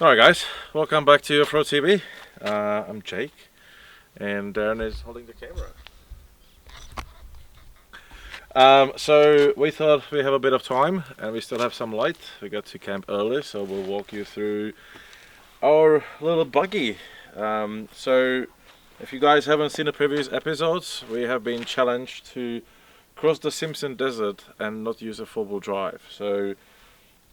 Alright guys, welcome back to Off-Road TV. I'm Jake and Darren is holding the camera. So we thought we have a bit of time and we still have some light. We got to camp early, so we'll walk you through our little buggy. So if you guys haven't seen the previous episodes, we have been challenged to cross the Simpson Desert and not use a four-wheel drive. So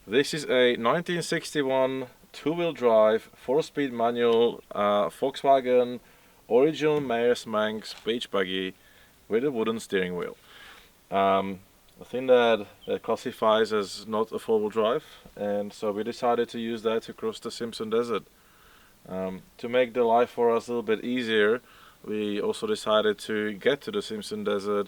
this is a 1961 two-wheel drive, 4-speed manual Volkswagen original Meyers Manx beach buggy with a wooden steering wheel. A thing that classifies as not a four-wheel drive, and so we decided to use that to cross the Simpson Desert. To make the life for us a little bit easier, we also decided to get to the Simpson Desert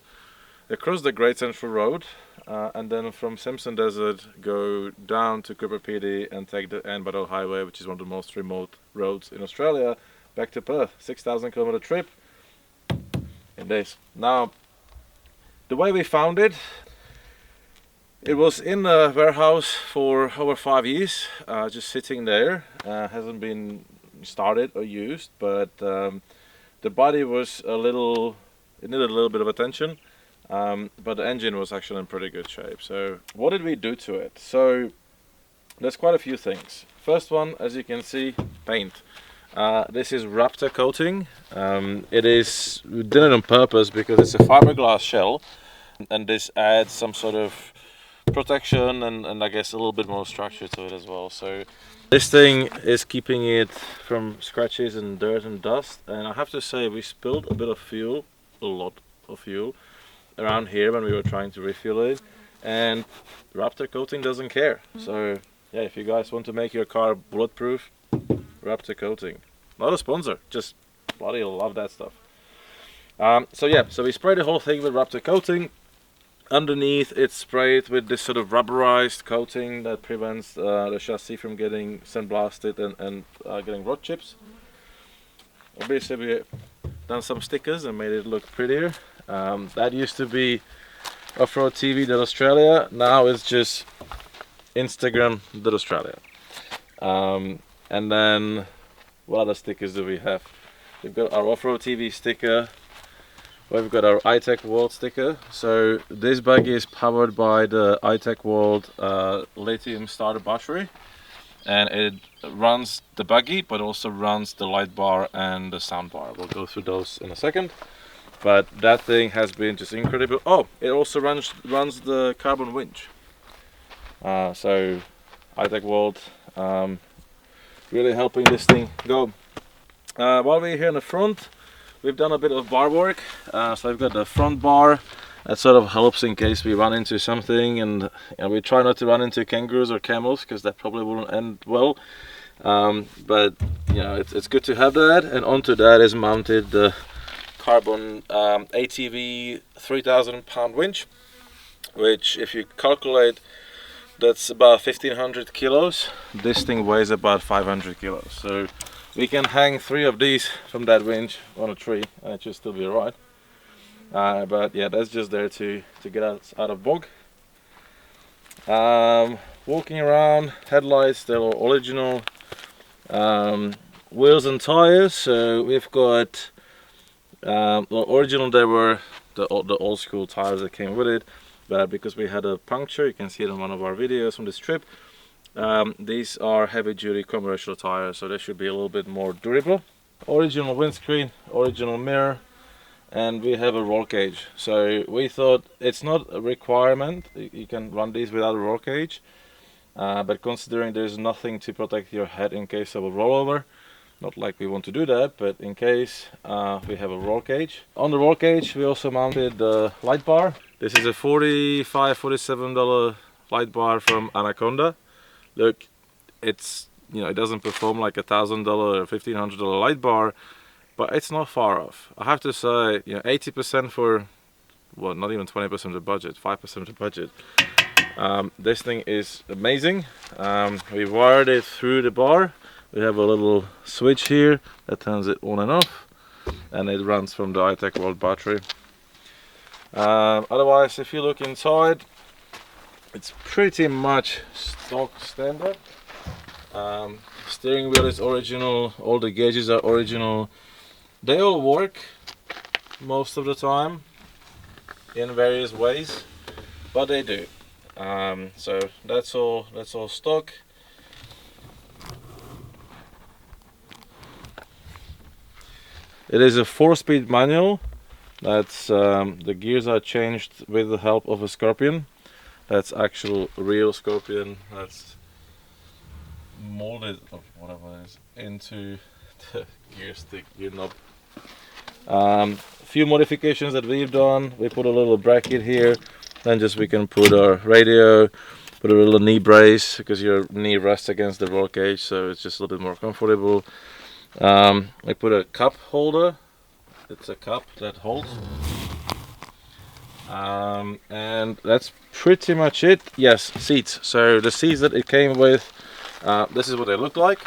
across the Great Central Road, and then from Simpson Desert go down to Cooper PD and take the Anne Beadell Highway, which is one of the most remote roads in Australia, back to Perth. 6,000 kilometer trip in days. Now, the way we found it, it was in a warehouse for over 5 years, just sitting there. Hasn't been started or used, but the body was it needed a little bit of attention. But the engine was actually in pretty good shape. So what did we do to it? So there's quite a few things. First one, as you can see, paint. This is Raptor coating. We did it on purpose because it's a fiberglass shell, and this adds some sort of protection and I guess a little bit more structure to it as well. So this thing is keeping it from scratches and dirt and dust. And I have to say, we spilled a bit of fuel, a lot of fuel, around here when we were trying to refuel it, and Raptor coating doesn't care. So yeah, if you guys want to make your car bulletproof, Raptor coating. Not a sponsor, just bloody love that stuff. So we sprayed the whole thing with Raptor coating. Underneath it's sprayed with this sort of rubberized coating that prevents the chassis from getting sandblasted and getting rod chips. Obviously we done some stickers and made it look prettier. That used to be Off-Road TV.Australia, now it's just Instagram.Australia. And then what other stickers do we have? We've got our Off-Road TV sticker, we've got our iTech World sticker. So this buggy is powered by the iTech World lithium starter battery, and it runs the buggy but also runs the light bar and the sound bar. We'll go through those in a second. But that thing has been just incredible. Oh, it also runs the carbon winch. So iTech World really helping this thing go. While we're here in the front, we've done a bit of bar work. So I've got the front bar that sort of helps in case we run into something, and we try not to run into kangaroos or camels because that probably wouldn't end well. But it's good to have that, and onto that is mounted the carbon ATV 3,000 pound winch, which if you calculate, that's about 1,500 kilos. This thing weighs about 500 kilos, so we can hang 3 of these from that winch on a tree and it should still be alright. But yeah, that's just there to get us out of bog. Walking around, headlights, they're all original. Wheels and tires, so we've got original, they were the old school tires that came with it, but because we had a puncture, you can see it in one of our videos from this trip, these are heavy duty commercial tires, so they should be a little bit more durable. Original windscreen, original mirror, and we have a roll cage. So we thought it's not a requirement, you can run these without a roll cage, but considering there's nothing to protect your head in case of a rollover, not like we want to do that, but in case, we have a roll cage. On the roll cage we also mounted the light bar. This is a $47 light bar from Anaconda. Look, it doesn't perform like $1,000 or $1,500 light bar, but it's not far off. I have to say, 80% for, well, not even 20% of the budget, 5% of the budget. This thing is amazing. We wired it through the bar. We have a little switch here that turns it on and off, and it runs from the iTech World battery. Otherwise, if you look inside, it's pretty much stock standard. Steering wheel is original, all the gauges are original. They all work most of the time in various ways, but they do. So that's all stock. It is a 4-speed manual. That's the gears are changed with the help of a scorpion. That's actual real scorpion that's molded, or whatever it is, into the gear stick, gear knob. A few modifications that we've done. We put a little bracket here, then just we can put our radio, put a little knee brace because your knee rests against the roll cage, so it's just a little bit more comfortable. We put a cup holder. It's a cup that holds. And that's pretty much it. Yes, seats. So the seats that it came with, this is what they look like.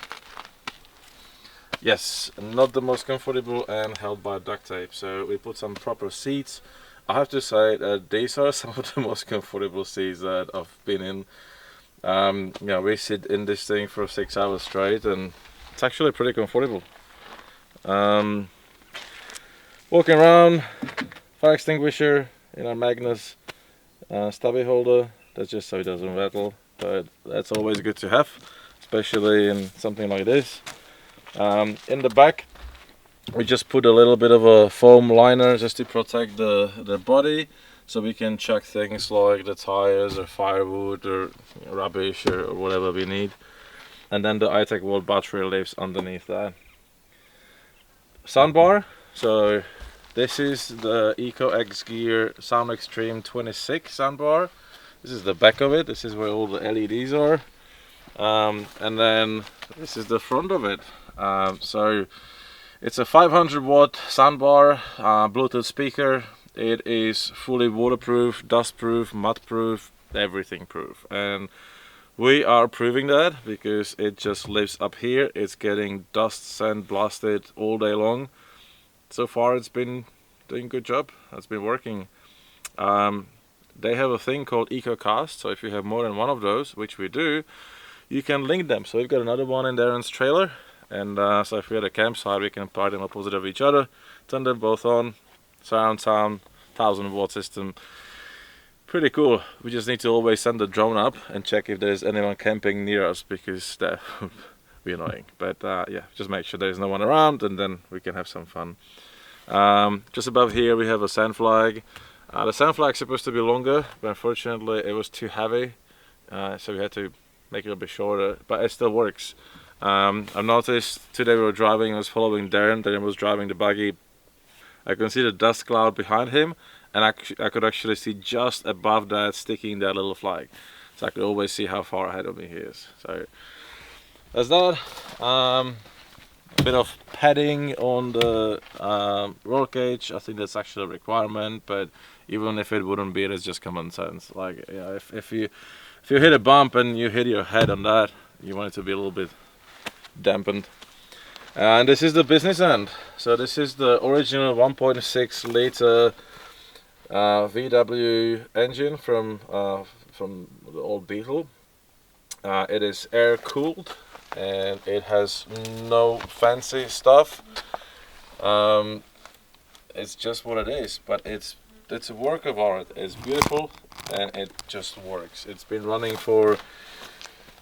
Yes, not the most comfortable and held by duct tape. So we put some proper seats. I have to say that these are some of the most comfortable seats that I've been in. You know, we sit in this thing for 6 hours straight, and it's actually pretty comfortable. Walking around, fire extinguisher in our Magnus stubby holder. That's just so it doesn't rattle, but that's always good to have, especially in something like this. In the back, we just put a little bit of a foam liner just to protect the body, so we can chuck things like the tires or firewood or rubbish or whatever we need. And then the iTech World battery lives underneath that. Soundbar. So this is the Eco X Gear Sound Extreme 26 soundbar. This is the back of it. This is where all the LEDs are. And then this is the front of it. So it's a 500 watt soundbar, Bluetooth speaker. It is fully waterproof, dustproof, mudproof, everything proof. And we are proving that because it just lives up here. It's getting dust, sand blasted all day long. So far it's been doing a good job. It's been working. They have a thing called EcoCast, so if you have more than one of those, which we do, you can link them. So we've got another one in Darren's trailer, and so if we're at a campsite, we can park them opposite of each other, turn them both on, surround sound, 1000 watt system. Pretty cool. We just need to always send the drone up and check if there's anyone camping near us, because that would be annoying. But yeah, just make sure there's no one around, and then we can have some fun. Just above here we have a sand flag. The sand flag is supposed to be longer, but unfortunately it was too heavy, so we had to make it a bit shorter, but it still works. I've noticed today we were driving, I was following Darren was driving the buggy. I can see the dust cloud behind him, and I could actually see just above that sticking that little flag. So I could always see how far ahead of me he is. So that's that. A bit of padding on the roll cage. I think that's actually a requirement, but even if it wouldn't be, it's just common sense. Like, yeah, if you hit a bump and you hit your head on that, you want it to be a little bit dampened. And this is the business end. So this is the original 1.6 liter VW engine from the old Beetle. It is air cooled, and it has no fancy stuff. It's just what it is, but it's a work of art. It's beautiful, and it just works. It's been running for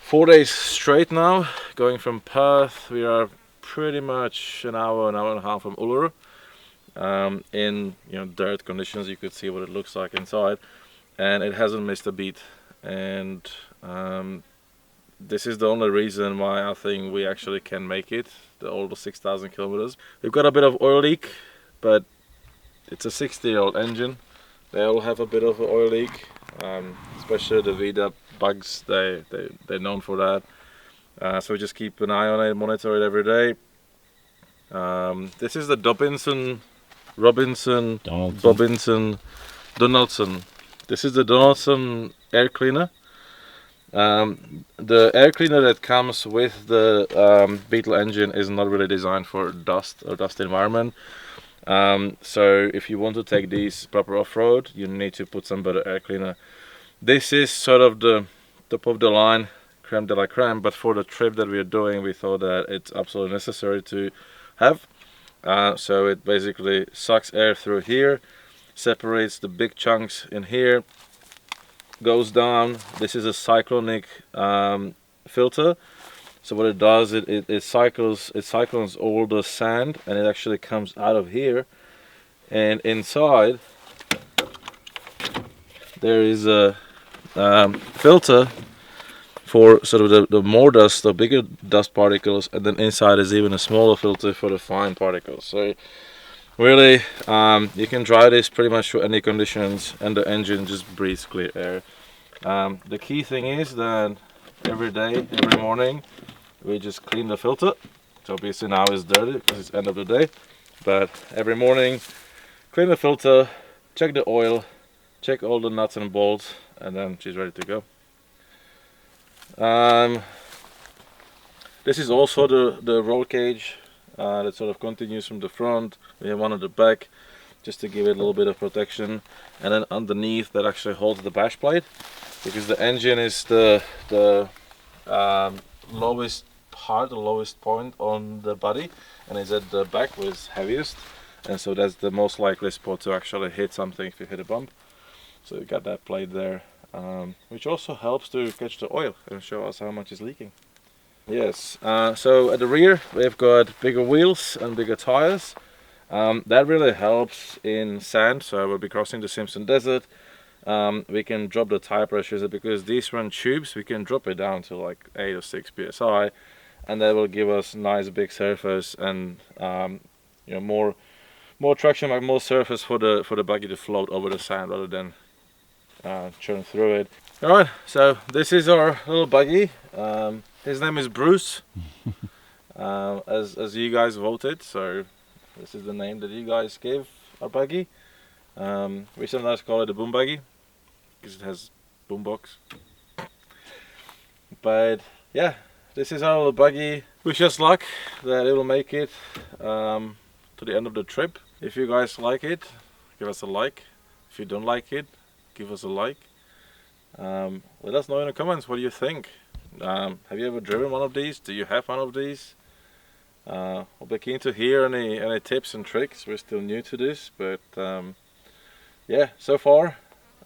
4 days straight now, going from Perth. We are pretty much an hour and a half from Uluru. In dirt conditions, you could see what it looks like inside, and it hasn't missed a beat. And this is the only reason why I think we actually can make it all the 6,000 kilometers. We've got a bit of oil leak, but it's a 60-year-old engine. They all have a bit of an oil leak, especially the VW bugs. They're known for that. So we just keep an eye on it, monitor it every day. This is the Donaldson. This is the Donaldson air cleaner. The air cleaner that comes with the Beetle engine is not really designed for dust or dust environment. So if you want to take these proper off-road, you need to put some better air cleaner. This is sort of the top of the line creme de la creme, but for the trip that we're doing, we thought that it's absolutely necessary to have. So it basically sucks air through here, separates the big chunks in here, goes down. This is a cyclonic filter. So what it does, it cyclones all the sand, and it actually comes out of here. And inside there is a filter for sort of the more dust, the bigger dust particles, and then inside is even a smaller filter for the fine particles. So really, you can drive this pretty much through any conditions, and the engine just breathes clear air. The key thing is that every day, every morning, we just clean the filter. So obviously now it's dirty because it's end of the day, but every morning clean the filter, check the oil, check all the nuts and bolts, and then she's ready to go. This is also the roll cage that sort of continues from the front. We have one at the back just to give it a little bit of protection, and then underneath that actually holds the bash plate, because the engine is the lowest part, the lowest point on the body, and it's at the back where it's heaviest, and so that's the most likely spot to actually hit something if you hit a bump. So you got that plate there, which also helps to catch the oil and show us how much is leaking. Yes, so at the rear we've got bigger wheels and bigger tires. That really helps in sand, so we'll be crossing the Simpson Desert. We can drop the tire pressures, because these run tubes, we can drop it down to like 8 or 6 psi, and that will give us nice big surface and you know, more traction, like more surface for the buggy to float over the sand rather than churn through it. Alright, so this is our little buggy. His name is Bruce, as you guys voted, so this is the name that you guys gave our buggy. We sometimes call it a boom buggy because it has boombox. But yeah, this is our little buggy. Wish us luck that it will make it to the end of the trip. If you guys like it, give us a like. If you don't like it, give us a like. Let us know in the comments what you think. Have you ever driven one of these? Do you have one of these? I'll be keen to hear any tips and tricks. We're still new to this, but yeah, so far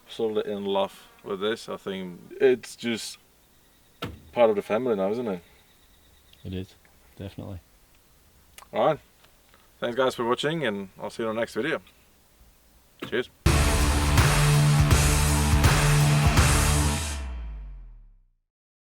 absolutely in love with this. I think it's just part of the family now, isn't it? It is, definitely. Alright, thanks guys for watching, and I'll see you in the next video. Cheers.